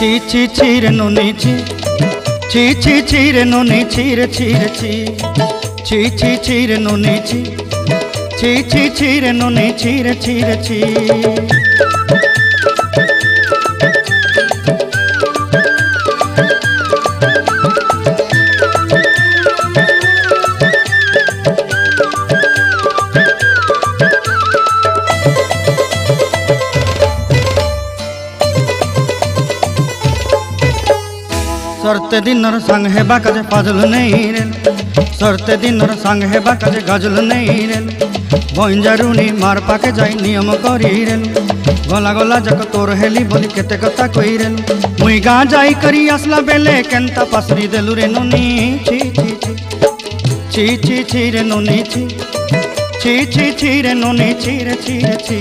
ছি ছি ছি রে নুনি ছি ছি ছি ছি রে নুনি ছি রে ছি রে ছি ছি ছি ছি রে নুনি ছি ছি ছি ছি রে নুনি ছি রে ছি রে ছি। सरते दिनर संग हेबा काजे फाजल नहीं रेल सरते दिनर संग हेबा काजे गजल नहीं रेल बंजारुनी मार पाके जाई नियम करी रेल गला गला जक तोर हेली बोली केते कथा कई रेल मुई गा जाई करी आसला बेले केंता पासरी देलु रे नुनी छी छी छी छी छी रे नुनी छी छी छी छी रे नुनी छी रे छी रे छी।